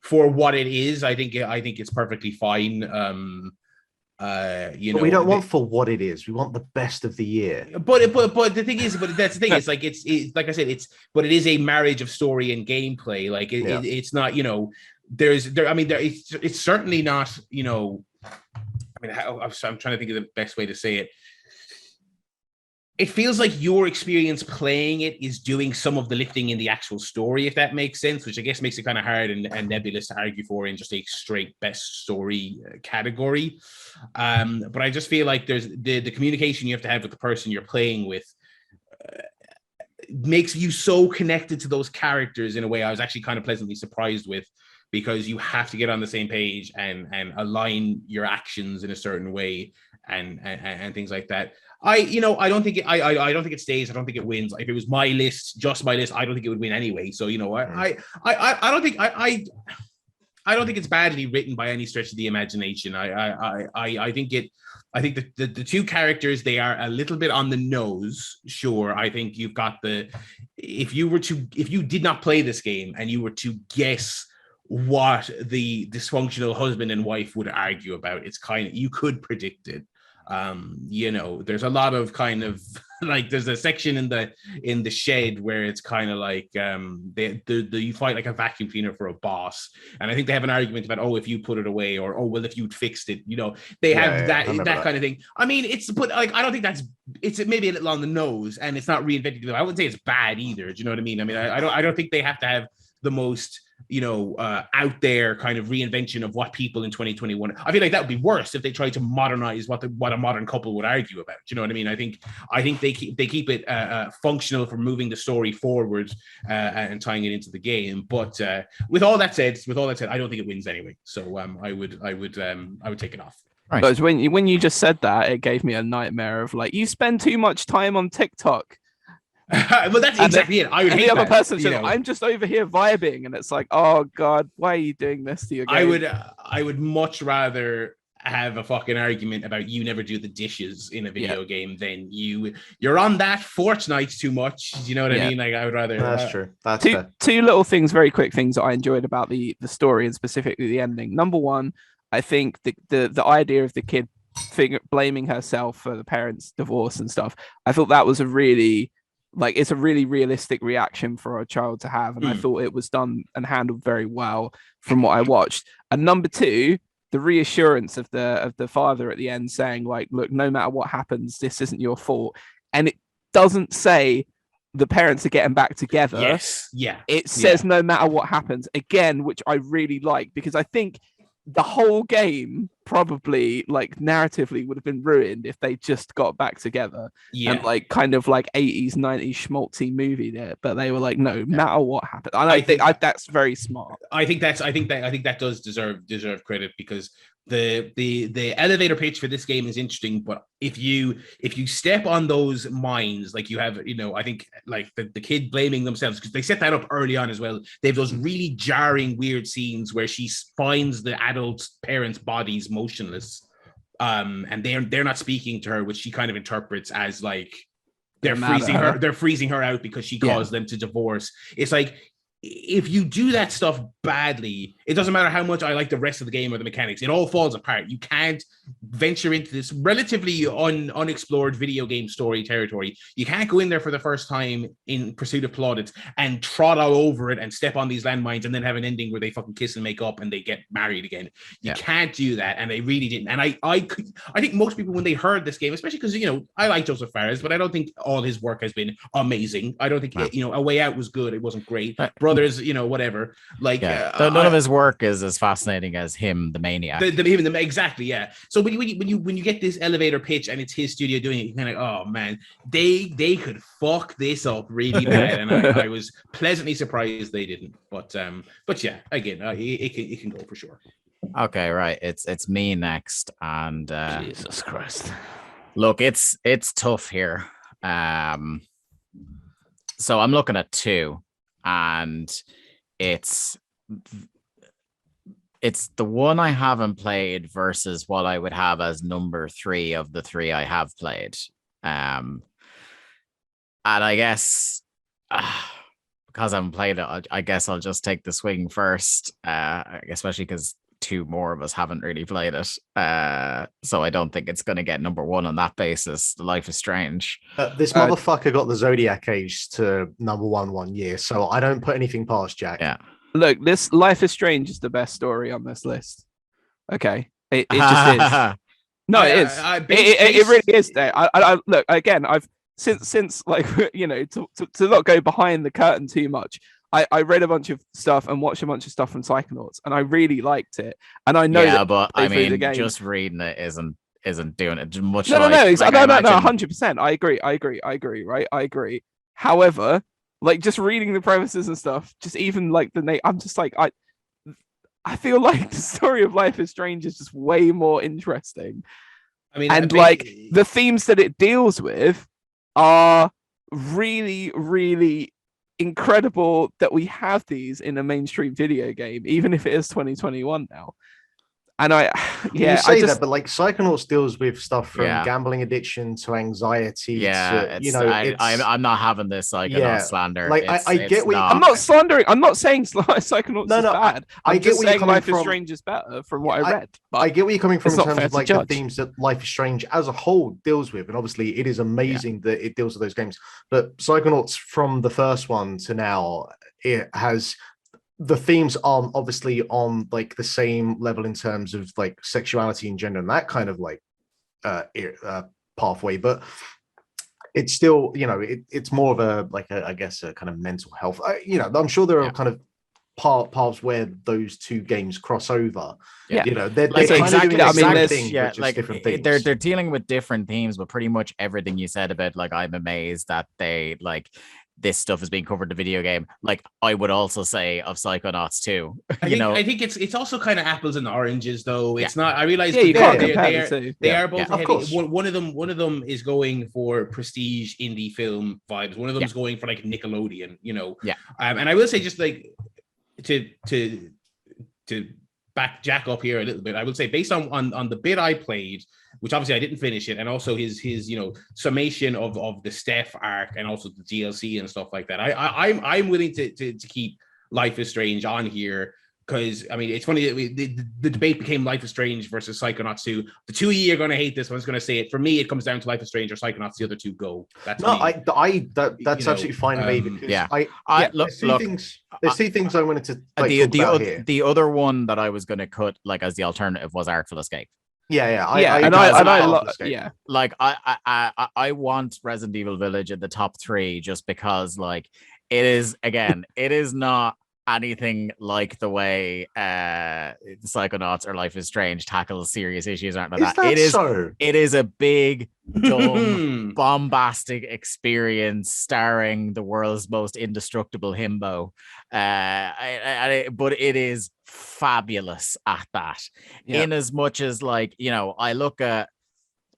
for what it is. I think it's perfectly fine. But we don't want for what it is. We want the best of the year. But the thing is, that's the thing. It's like it's like I said, it is a marriage of story and gameplay. Like it's not. It's certainly not. I'm trying to think of the best way to say it. It feels like your experience playing it is doing some of the lifting in the actual story, if that makes sense, which I guess makes it kind of hard and nebulous to argue for in just a straight best story category. But I just feel like there's the communication you have to have with the person you're playing with makes you so connected to those characters in a way I was actually kind of pleasantly surprised with, because you have to get on the same page and align your actions in a certain way and things like that. I don't think it stays. I don't think it wins. If it was my list, just my list, I don't think it would win anyway. So I don't think it's badly written by any stretch of the imagination. I think that the two characters, they are a little bit on the nose. Sure, I think you've got if you did not play this game and you were to guess what the dysfunctional husband and wife would argue about, it's kind of, you could predict it. There's a lot of kind of like, there's a section in the shed where it's kind of like you fight like a vacuum cleaner for a boss, and I think they have an argument about, if you put it away, or well, if you'd fixed it, they have that kind of thing. I mean, I don't think it's maybe a little on the nose, and it's not reinventing. I wouldn't say it's bad either. Do you know what I mean? I mean, I don't think they have to have the most out there kind of reinvention of what people in 2021. I feel like that would be worse if they tried to modernize what a modern couple would argue about. You know what I mean? I think they keep it functional for moving the story forward and tying it into the game. But with all that said, I don't think it wins anyway. So I would take it off. Right. Because when you just said that, it gave me a nightmare of like, you spend too much time on TikTok. Well, that's exactly it. I would hate the other that, person says, I'm just over here vibing, and it's like, oh god, why are you doing this to your game? I would much rather have a fucking argument about you never do the dishes in a video game than you're on that Fortnite too much. Do you know what I mean? Like, I would rather. That's true. That's two little things, very quick things that I enjoyed about the story and specifically the ending. Number one, I think the idea of the kid blaming herself for the parents' divorce and stuff. I thought that was it's a really realistic reaction for a child to have, and I thought it was done and handled very well from what I watched. And number two, the reassurance of the father at the end saying like, look, no matter what happens, this isn't your fault. And it doesn't say the parents are getting back together. Yes. Yeah. It says no matter what happens, again, which I really like, because I think the whole game probably like narratively would have been ruined if they just got back together and like kind of like 80s 90s schmaltzy movie there, but they were like, no matter what happened. And I think that's very smart. I think that does deserve credit, because the elevator pitch for this game is interesting, but if you step on those mines, like you have, I think like the kid blaming themselves, because they set that up early on as well. They have those really jarring, weird scenes where she finds the adult parents' bodies motionless, and they're not speaking to her, which she kind of interprets as like they're freezing her out because she caused them to divorce. It's like, if you do that stuff badly, it doesn't matter how much I like the rest of the game or the mechanics, it all falls apart. You can't venture into this relatively unexplored video game story territory. You can't go in there for the first time in pursuit of plaudits and trot all over it and step on these landmines and then have an ending where they fucking kiss and make up and they get married again. You can't do that, and they really didn't. And I think most people, when they heard this game, especially because I like Joseph Fares, but I don't think all his work has been amazing. I don't think A Way Out was good. It wasn't great. Brothers, whatever. Like none of his work is as fascinating as him, the maniac. Exactly, yeah. So when you get this elevator pitch and it's his studio doing it, you're kind of like, oh man, they could fuck this up really bad, and I was pleasantly surprised they didn't. But yeah, again, it can go for sure. Okay, right. It's me next, and Jesus Christ. Look, it's tough here. So I'm looking at two, and it's the one I haven't played versus what I would have as number 3 of the 3 I have played. And I guess because I haven't played it, I guess I'll just take the swing first, especially because 2 more of us haven't really played it. So I don't think it's going to get number 1 on that basis. Life is Strange. This motherfucker got the Zodiac Age to number 1 year, so I don't put anything past Jack. Yeah. Look, this Life is Strange is the best story on this list. Okay. It just is. No, it is. It really is there. I look, again, I've since like, to not go behind the curtain too much, I read a bunch of stuff and watched a bunch of stuff from Psychonauts, and I really liked it. And I know but I mean, just reading it isn't doing it much. No, 100%. I agree. Right, I agree. However, like just reading the premises and stuff, just even like the name, I'm just like I feel like the story of Life is Strange is just way more interesting. I mean, the themes that it deals with are really, really incredible that we have these in a mainstream video game, even if it is 2021 now. And you say that, but like Psychonauts deals with stuff from gambling addiction to anxiety. Yeah, I'm not having this slander. Like I get what I'm not slandering. I'm not saying Psychonauts is bad. I get what saying Life is Strange is better from what I read. I get where you're coming from in terms of like the themes that Life is Strange as a whole deals with, and obviously it is amazing that it deals with those games. But Psychonauts from the first one to now, it has. The themes are obviously on like the same level in terms of like sexuality and gender and that kind of like pathway, but it's still, it's more of a I guess a kind of mental health. I'm sure there are kind of paths where those two games cross over. Yeah. You know, they're Like, kind exactly, of doing the same exactly, thing, yeah, but just like different themes. they're dealing with different themes, but pretty much everything you said about like I'm amazed that they like this stuff is being covered in the video game. Like I would also say of Psychonauts too. I think it's also kind of apples and oranges, though. It's not. I realize you can't they compare the two. they are both of heading. course. One of them is going for prestige indie film vibes. One of them is going for like Nickelodeon. And I will say just like to back Jack up here a little bit, I would say based on the bit I played, which obviously I didn't finish it, and also his summation of the Steph arc and also the DLC and stuff like that. I'm willing to keep Life is Strange on here because I mean it's funny that the debate became Life is Strange versus Psychonauts 2. The two of you are going to hate this one's going to say it. For me, it comes down to Life is Strange or Psychonauts. The other two go. That's absolutely fine with me because there's two things I wanted to talk about here. The other one that I was going to cut like as the alternative was Artful Escape. I want Resident Evil Village in the top 3 just because like it is not anything like the way Psychonauts or Life is Strange tackles serious issues aren't like that. It is a big, dumb, bombastic experience starring the world's most indestructible himbo. But it is fabulous at that. In as much as like, I look at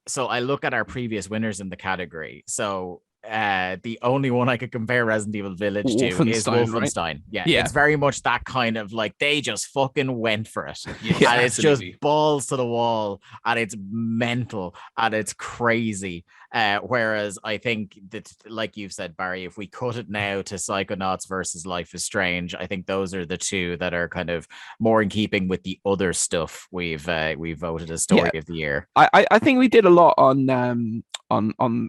our previous winners in the category. So the only one I could compare Resident Evil Village to is Wolfenstein. Right? Yeah, it's very much that kind of like they just fucking went for it. And it's just balls to the wall and it's mental and it's crazy. Whereas I think that, like you've said, Barry, if we cut it now to Psychonauts versus Life is Strange, I think those are the two that are kind of more in keeping with the other stuff we've voted as story of the year. I think we did a lot on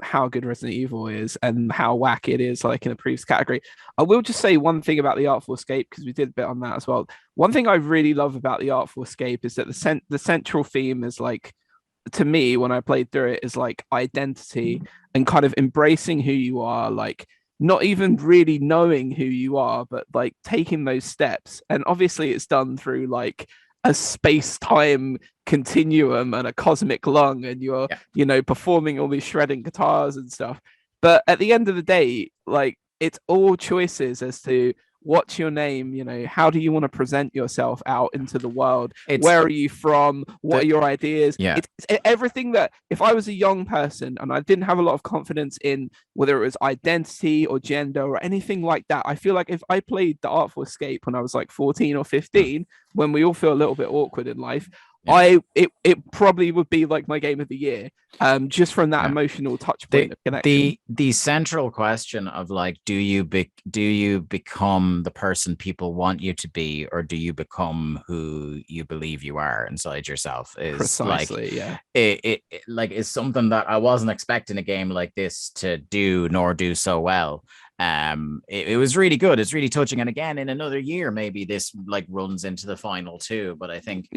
how good Resident Evil is and how whack it is, like in the previous category. I will just say one thing about the Artful Escape because we did a bit on that as well. One thing I really love about the Artful Escape is that the central theme is like, to me, when I played through it, is like identity and kind of embracing who you are, like not even really knowing who you are, but like taking those steps. And obviously it's done through like a space-time continuum and a cosmic lung, and you're performing all these shredding guitars and stuff. But at the end of the day, like it's all choices as to what's your name, how do you want to present yourself out into the world? Where are you from? What are your ideas? It's everything that if I was a young person and I didn't have a lot of confidence in whether it was identity or gender or anything like that, I feel like if I played the Artful Escape when I was like 14 or 15, when we all feel a little bit awkward in life, it probably would be like my game of the year, just from that emotional touch point of connection. The central question of like, do you become the person people want you to be, or do you become who you believe you are inside yourself? Is precisely it is something that I wasn't expecting a game like this to do so well. It was really good. It's really touching, and again in another year maybe this like runs into the final two, but I think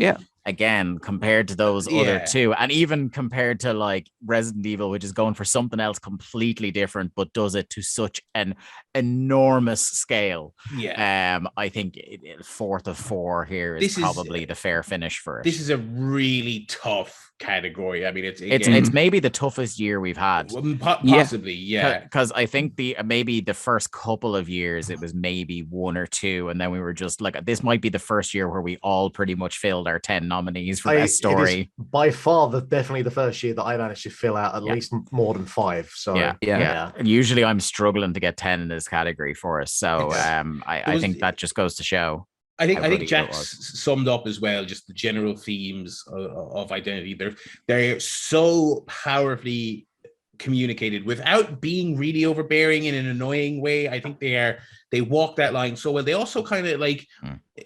again compared to those other two, and even compared to like Resident Evil, which is going for something else completely different but does it to such an enormous scale, I think 4th of 4 here is probably the fair finish for it. This is a really tough category. I mean, it's maybe the toughest year we've had, possibly, because I think maybe the first couple of years it was maybe 1 or 2, and then we were just like, this might be the first year where we all pretty much filled our 10 nominees for best story. It is by far definitely the first year that I managed to fill out at least more than 5. So usually I'm struggling to get 10 in this category for us, so I think that just goes to show. I think Jack's summed up as well just the general themes of identity. They're so powerfully communicated without being really overbearing in an annoying way. I think they walk that line so well. They also kind of like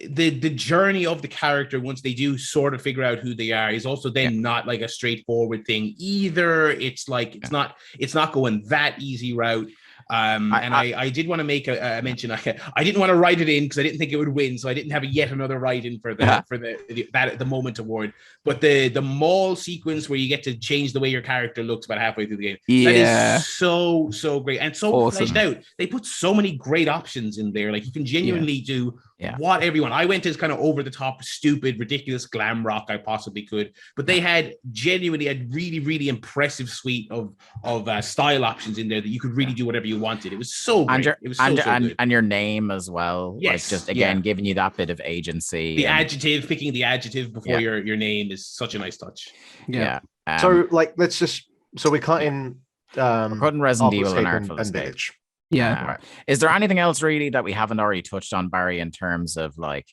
the journey of the character once they do sort of figure out who they are is also then not like a straightforward thing either. It's like it's not going that easy route. I did want to make a mention. I didn't want to write it in because I didn't think it would win, so I didn't have yet another write in for the moment award. But the mall sequence where you get to change the way your character looks about halfway through the game, that is so great and so awesome. Fleshed out. They put so many great options in there. Like you can genuinely do what everyone. I went as kind of over the top, stupid, ridiculous glam rock I possibly could, but they had genuinely a really, really impressive suite of style options in there that you could really do whatever you wanted. It was so great. It was so good. And your name as well. Yes, like just again giving you that bit of agency. The adjective, picking the adjective before your name is such a nice touch. Yeah. So like we're cutting Resident Evil and Artful Escape. Village. Yeah. Right. Is there anything else really that we haven't already touched on, Barry, in terms of like,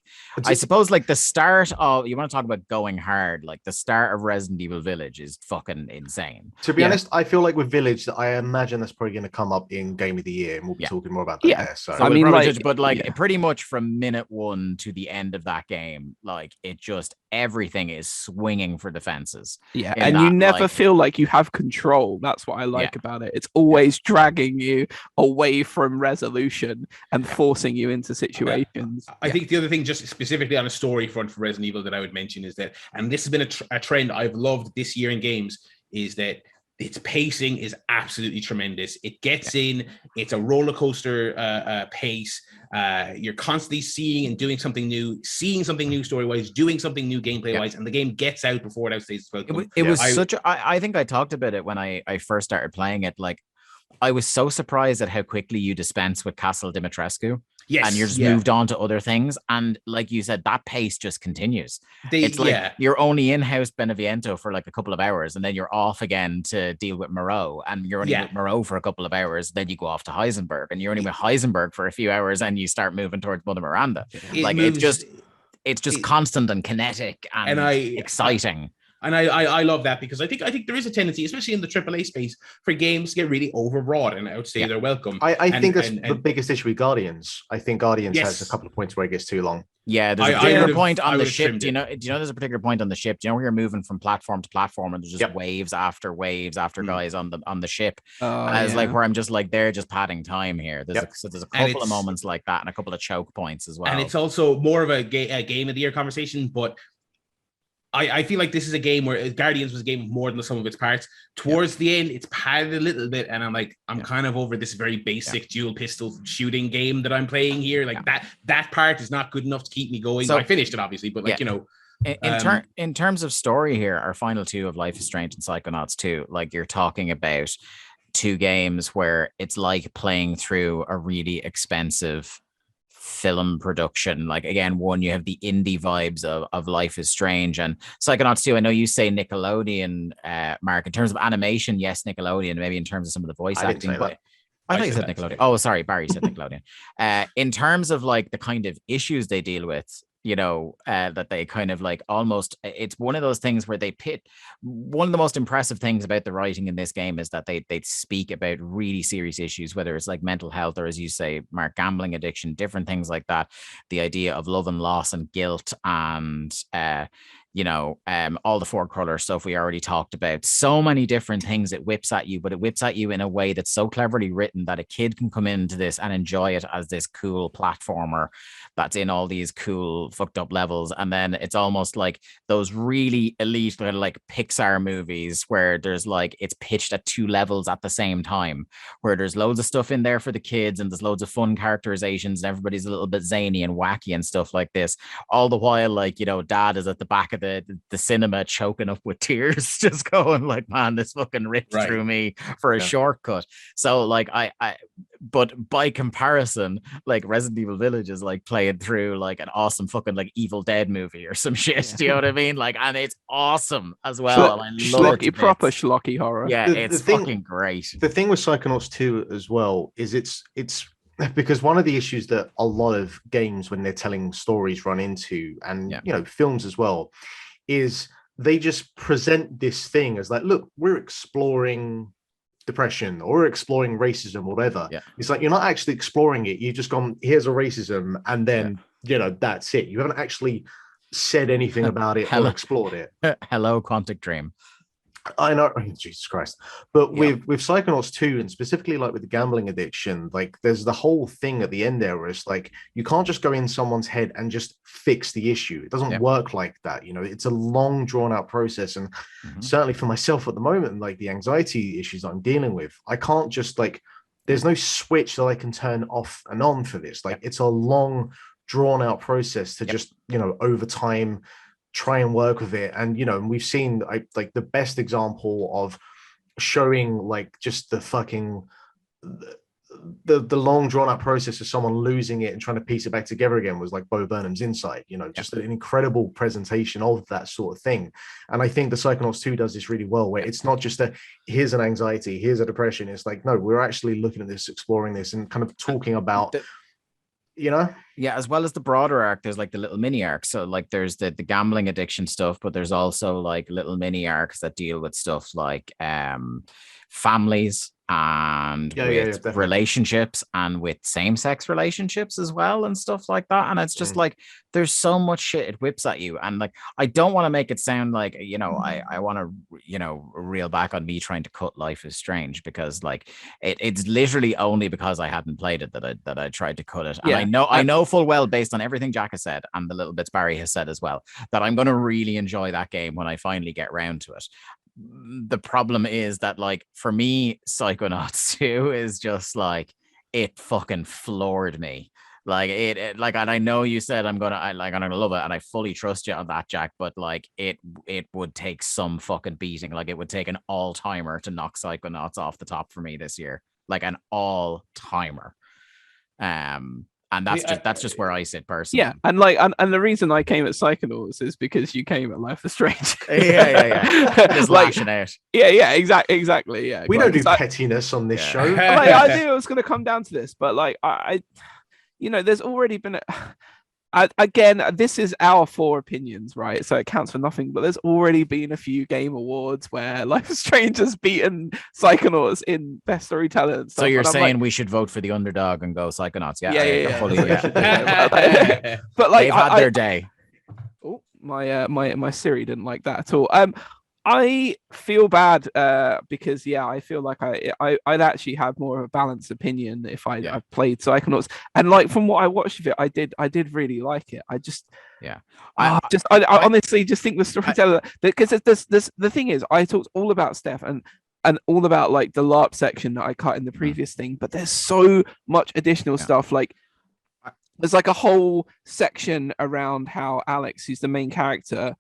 I suppose like the start of, you want to talk about going hard, like the start of Resident Evil Village is fucking insane. To be honest, I feel like with Village, I imagine that's probably going to come up in Game of the Year, and we'll be talking more about that there. So I mean, like, pretty much from minute one to the end of that game, like it just, everything is swinging for the fences. Yeah, and you never feel like you have control. That's what I like about it. It's always dragging you away from resolution and forcing you into situations. I think the other thing, just specifically on a story front for Resident Evil, that I would mention is that, and this has been a trend I've loved this year in games, is that its pacing is absolutely tremendous. It gets in, it's a roller coaster pace. You're constantly seeing and doing something new, story-wise, doing something new gameplay-wise, and the game gets out before it outstays its welcome. It was I think I talked about it when I first started playing it. Like, I was so surprised at how quickly you dispense with Castle Dimitrescu. Yes, and you're just moved on to other things. And like you said, that pace just continues. It's like you're only in House Beneviento for like a couple of hours, and then you're off again to deal with Moreau, and you're only with Moreau for a couple of hours. Then you go off to Heisenberg, and you're only with Heisenberg for a few hours, and you start moving towards Mother Miranda. It's just constant and kinetic and exciting. And I love that, because I think there is a tendency, especially in the AAA space, for games to get really overwrought and outstay their welcome. I think that's the biggest issue with Guardians. I think Guardians has a couple of points where it gets too long. Yeah, there's a particular point on the ship. Do you know there's a particular point on the ship? Do you know where you're moving from platform to platform, and there's just waves after guys on the ship? It's like where I'm just like, they're just padding time here. There's a couple of moments like that, and a couple of choke points as well. And it's also more of a game of the year conversation, but I feel like this is a game where Guardians was a game of more than the sum of its parts. Towards the end, it's padded a little bit, and I'm like, I'm kind of over this very basic dual pistol shooting game that I'm playing here. Like that part is not good enough to keep me going. So I finished it, obviously, but like, in terms of story here, our final two of Life is Strange and Psychonauts 2, like you're talking about two games where it's like playing through a really expensive film production. Like, again, one, you have the indie vibes of Life is Strange, and Psychonauts 2, I know you say Nickelodeon, Mark. In terms of animation, yes, Nickelodeon, maybe in terms of some of the voice acting, but I thought you said Nickelodeon. Oh, sorry, Barry said Nickelodeon. In terms of like the kind of issues they deal with, that they kind of like almost, it's one of those things where they pit. One of the most impressive things about the writing in this game is that they speak about really serious issues, whether it's like mental health or, as you say, Mark, gambling addiction, different things like that. The idea of love and loss and guilt, and all the four color stuff we already talked about. So many different things it whips at you, but it whips at you in a way that's so cleverly written that a kid can come into this and enjoy it as this cool platformer that's in all these cool fucked up levels. And then it's almost like those really elite like Pixar movies where there's like, it's pitched at two levels at the same time, where there's loads of stuff in there for the kids and there's loads of fun characterizations and everybody's a little bit zany and wacky and stuff like this, all the while like, dad is at the back of the cinema choking up with tears, just going like, man, this fucking ripped through me for a shortcut. So like but by comparison, like Resident Evil Village is like playing through like an awesome fucking like Evil Dead movie or some shit. Do you know what I mean? Like, and it's awesome as well. And I love it. Proper schlocky horror. Yeah, it's fucking great. The thing with Psychonauts 2 as well is it's because one of the issues that a lot of games, when they're telling stories, run into, and films as well, is they just present this thing as like, look, we're exploring depression or we're exploring racism or whatever. It's like, you're not actually exploring it. You've just gone, here's a racism, and then that's it. You haven't actually said anything about it or explored it. Hello, Quantic Dream. I know, Jesus Christ. But with Psychonauts 2, and specifically like with the gambling addiction, like there's the whole thing at the end there where it's like, you can't just go in someone's head and just fix the issue. It doesn't work like that. It's a long drawn out process. And certainly for myself at the moment, like the anxiety issues I'm dealing with, I can't just like, there's no switch that I can turn off and on for this. Like it's a long drawn out process to just, over time try and work with it. And, and we've seen like the best example of showing like just the fucking the long drawn out process of someone losing it and trying to piece it back together again was like Bo Burnham's Inside, just an incredible presentation of that sort of thing. And I think the Psychonauts 2 does this really well, where it's not just here's an anxiety, here's a depression. It's like, no, we're actually looking at this, exploring this, and kind of talking about yeah, as well as the broader arc, there's like the little mini arcs. So like there's the gambling addiction stuff, but there's also like little mini arcs that deal with stuff like families and with relationships and with same-sex relationships as well and stuff like that. And it's just like there's so much shit it whips at you. And like I don't want to make it sound like I want to reel back on me trying to cut Life is Strange, because like it's literally only because I hadn't played it that I tried to cut it. And I know full well, based on everything Jack has said and the little bits Barry has said as well, that I'm going to really enjoy that game when I finally get around to it. The problem is that, like, for me, Psychonauts 2 is just like, it fucking floored me. Like it like, and I know you said I'm gonna love it, and I fully trust you on that, Jack, but like it would take some fucking beating. Like it would take an all-timer to knock Psychonauts off the top for me this year, like an all-timer. And that's just where I sit personally. Yeah, and like, and the reason I came at Psychonauts is because you came at Life is Strange. yeah. Just like, lashing out. Yeah, exactly. Yeah, we don't do pettiness on this show. Like, I knew it was going to come down to this, but like, I there's already been again, this is our 4 opinions, right? So it counts for nothing, but there's already been a few game awards where Life is Strange has beaten Psychonauts in best storyteller and stuff. So you're saying we should vote for the underdog and go Psychonauts? Yeah. But like, they've had their day. Oh, my Siri didn't like that at all. I feel bad because I feel like I'd actually have more of a balanced opinion if I played Psychonauts, and like from what I watched of it, I did really like it. I honestly just think the storyteller, because the thing is, I talked all about Steph and all about like the LARP section that I cut in the previous thing, but there's so much additional stuff. Like there's like a whole section around how Alex, who's the main character,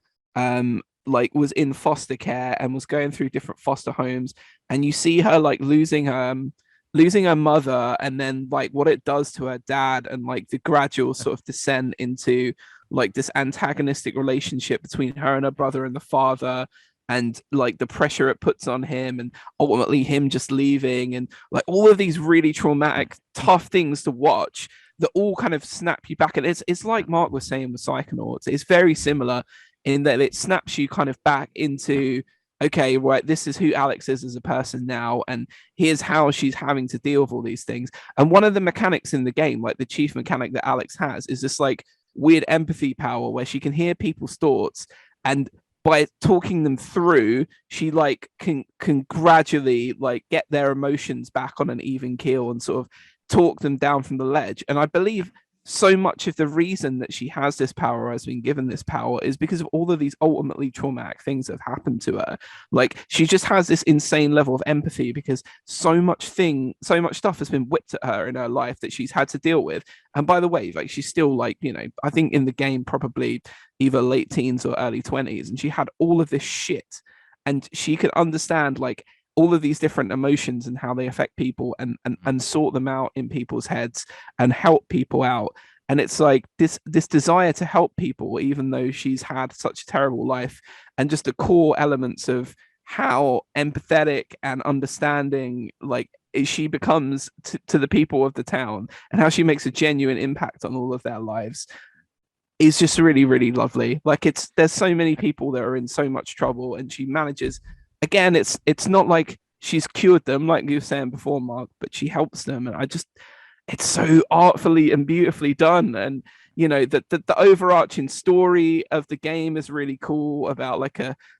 like was in foster care and was going through different foster homes, and you see her like losing her mother, and then like what it does to her dad, and like the gradual sort of descent into like this antagonistic relationship between her and her brother and the father, and like the pressure it puts on him, and ultimately him just leaving, and like all of these really traumatic, tough things to watch that all kind of snap you back. And it's like Mark was saying with Psychonauts, it's very similar in that it snaps you kind of back into, okay, right, this is who Alex is as a person now, and here's how she's having to deal with all these things. And one of the mechanics in the game, like the chief mechanic that Alex has, is this like weird empathy power where she can hear people's thoughts, and by talking them through, she like can gradually like get their emotions back on an even keel and sort of talk them down from the ledge. And I believe so much of the reason that she has this power, or has been given this power, is because of all of these ultimately traumatic things that have happened to her. Like she just has this insane level of empathy because so much stuff has been whipped at her in her life that she's had to deal with. And by the way, like she's still like, I think in the game probably either late teens or early 20s, and she had all of this shit, and she could understand like all of these different emotions and how they affect people, and sort them out in people's heads and help people out. And it's like this desire to help people, even though she's had such a terrible life, and just the core elements of how empathetic and understanding like she becomes to the people of the town, and how she makes a genuine impact on all of their lives, is just really, really lovely. Like there's so many people that are in so much trouble, and she manages. Again, it's not like she's cured them, like you were saying before, Mark, but she helps them. And it's so artfully and beautifully done. And, the overarching story of the game is really cool about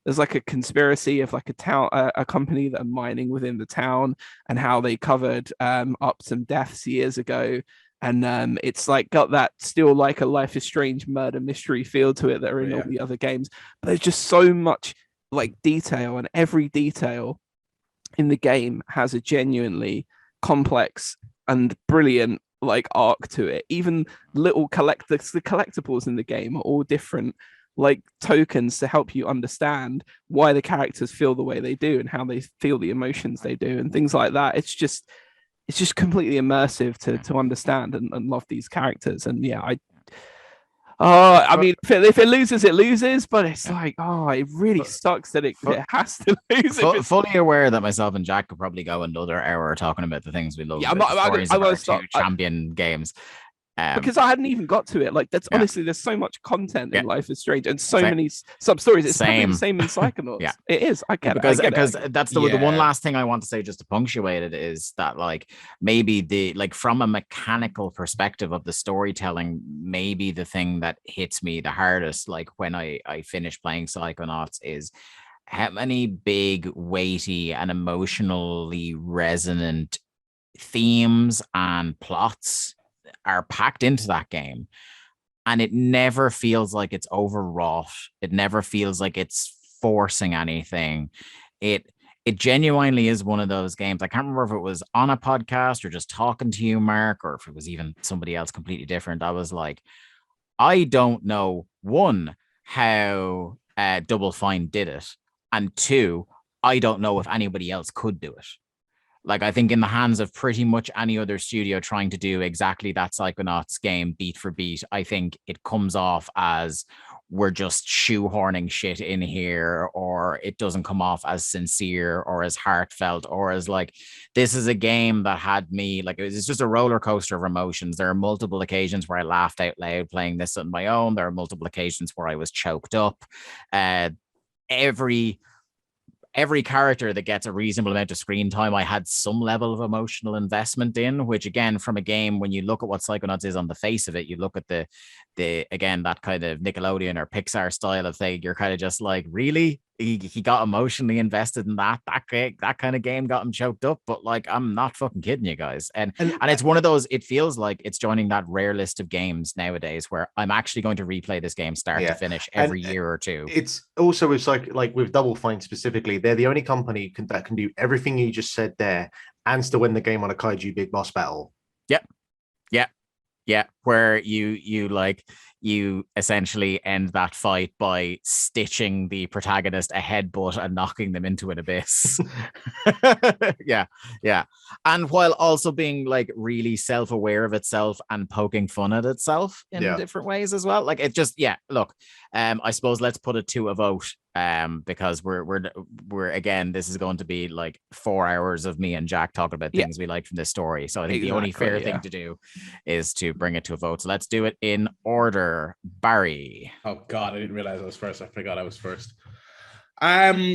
there's like a conspiracy of like a company that are mining within the town, and how they covered up some deaths years ago. And it's like got that still like a Life is Strange murder mystery feel to it that are in all the other games. But there's just so much like detail, and every detail in the game has a genuinely complex and brilliant like arc to it. Even little the collectibles in the game are all different like tokens to help you understand why the characters feel the way they do and how they feel the emotions they do and things like that. It's just completely immersive to understand and love these characters. And yeah, I mean, if it loses, it loses. But it's like, it really sucks that it has to lose. Fully aware that myself and Jack could probably go another hour talking about the things we love. Yeah, I was champion games. Because I hadn't even got to it. Like honestly, there's so much content in Life is Strange and so many sub stories. It's probably the same in Psychonauts. Yeah, it is. I get because it. Because that's the one last thing I want to say, just to punctuate it, is that like maybe from a mechanical perspective of the storytelling, maybe the thing that hits me the hardest, like when I finish playing Psychonauts, is how many big, weighty, and emotionally resonant themes and plots are packed into that game, and it never feels like it's overwrought. It never feels like it's forcing anything. It genuinely is one of those games. I can't remember if it was on a podcast or just talking to you, Mark, or if it was even somebody else completely different. I was like, I don't know, one, how Double Fine did it, and two, I don't know if anybody else could do it. Like, I think in the hands of pretty much any other studio trying to do exactly that Psychonauts game beat for beat, I think it comes off as we're just shoehorning shit in here, or it doesn't come off as sincere or as heartfelt, or as like, this is a game that had me, like, it's just a roller coaster of emotions. There are multiple occasions where I laughed out loud playing this on my own. There are multiple occasions where I was choked up. Every character that gets a reasonable amount of screen time, I had some level of emotional investment in, which again, from a game, when you look at what Psychonauts is on the face of it, you look at the again, that kind of Nickelodeon or Pixar style of thing, you're kind of just like, really? He got emotionally invested in that kind of game got him choked up. But like, I'm not fucking kidding you guys. And it's one of those, it feels like it's joining that rare list of games nowadays where I'm actually going to replay this game start to finish every year or two. It's also with like with Double Fine specifically, they're the only company that can do everything you just said there and still win the game on a kaiju big boss battle. Yeah, where you essentially end that fight by stitching the protagonist a headbutt and knocking them into an abyss. Yeah. And while also being like really self-aware of itself and poking fun at itself in different ways as well. Like, it just, look, I suppose let's put it to a vote. Because we're again, this is going to be like 4 hours of me and Jack talking about things we like from this story. So I think the only fair thing to do is to bring it to a vote. So let's do it in order. Barry. Oh God, I didn't realize I was first. I forgot I was first. God.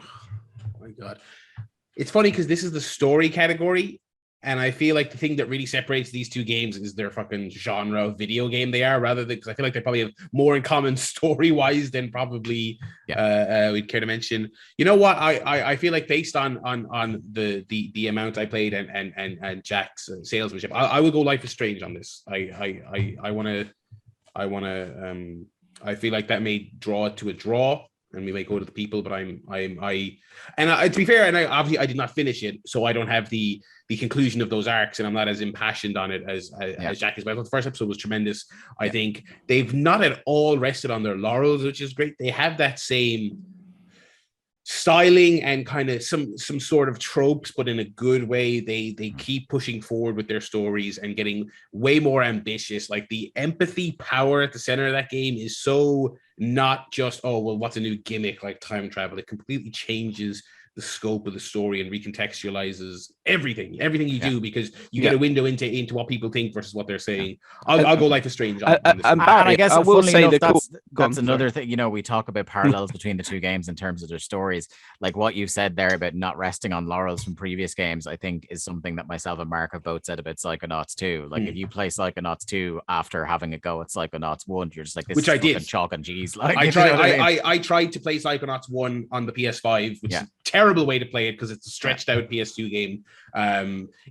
Oh my God. It's funny because this is the story category. And I feel like the thing that really separates these two games is their fucking genre of video game they are, rather than, because I feel like they probably have more in common story-wise than probably we'd care to mention. You know what? I feel like based on the amount I played and Jack's salesmanship, I will go Life is Strange on this. I feel like that may draw it to a draw. And we might go to the people, but to be fair, and obviously I did not finish it, so I don't have the conclusion of those arcs, and I'm not as impassioned on it as Jack is. But the first episode was tremendous. I think they've not at all rested on their laurels, which is great. They have that same styling and kind of some sort of tropes, but in a good way. They keep pushing forward with their stories and getting way more ambitious. Like, the empathy power at the center of that game is so not just, oh, well, what's a new gimmick like time travel. It completely changes the scope of the story and recontextualizes everything you do, because you get a window into what people think versus what they're saying. I'll go Life is Strange. And I guess I will say that's another thing. You know, we talk about parallels between the two games in terms of their stories. Like what you've said there about not resting on laurels from previous games, I think is something that myself and Mark have both said about Psychonauts 2. Like if you play Psychonauts 2 after having a go at Psychonauts 1, you're just like, this, which is I did, chalk and cheese. Like, I tried to play Psychonauts 1 on the PS5, which is terrible. terrible way to play it because it's a stretched out PS2 game.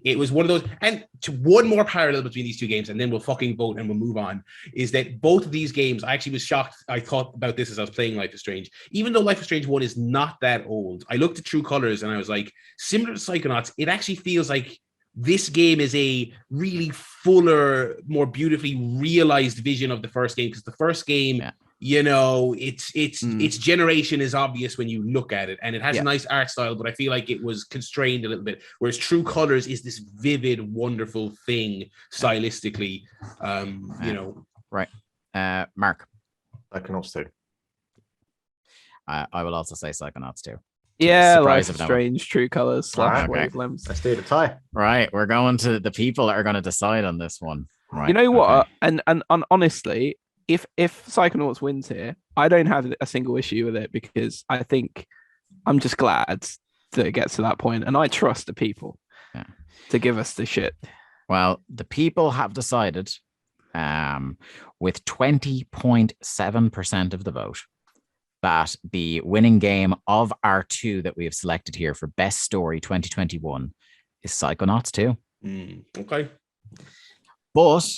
It was one of those, and to one more parallel between these two games, and then we'll fucking vote and we'll move on, is that both of these games, I actually was shocked. I thought about this as I was playing Life is Strange. Even though Life is Strange 1 is not that old, I looked at True Colors and I was like, similar to Psychonauts, it actually feels like this game is a really fuller, more beautifully realized vision of the first game, because the first game, you know, its generation is obvious when you look at it, and it has a nice art style, but I feel like it was constrained a little bit. Whereas True Colors is this vivid, wonderful thing stylistically. You know, right? Mark, Psychonauts 2. I will also say Psychonauts 2. Yeah, Life is Strange, True Colors / Right, Wavelengths. Let's do the tie. Right, we're going to the people that are going to decide on this one. Right. You know what? And honestly, if Psychonauts wins here, I don't have a single issue with it, because I think I'm just glad that it gets to that point, and I trust the people to give us the shit. Well, the people have decided, with 20.7% of the vote, that the winning game of our two that we have selected here for Best Story 2021 is Psychonauts 2. Okay. But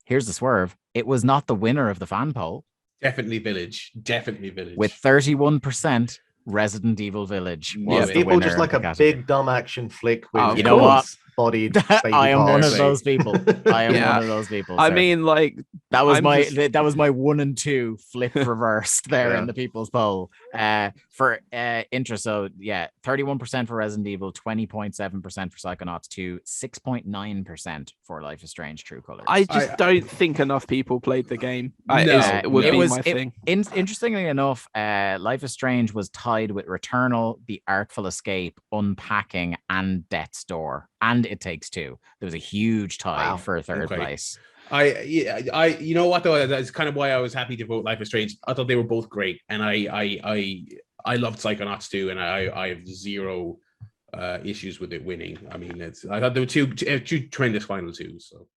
here's the swerve. It was not the winner of the fan poll. Definitely Village. With 31%, Resident Evil Village was the people winner just like of a the category. big dumb action flick with you know what? bodied baby I am one of parts. those people. I am one of those people. I sir. mean, like, that was I'm my 1 and 2 flip reversed there in the people's poll. For interest, so 31% for Resident Evil, 20.7% for Psychonauts 2, 6.9% for Life is Strange True Colors. I just don't think enough people played the game. It would be my thing. Interestingly enough, Life is Strange was tied with Returnal, The Artful Escape, Unpacking, and Death's Door, and It Takes Two. There was a huge tie for third place. You know what though? That's kind of why I was happy to vote Life is Strange. I thought they were both great, and I loved Psychonauts 2, and I have zero issues with it winning. I mean, I thought there were two tremendous final twos. So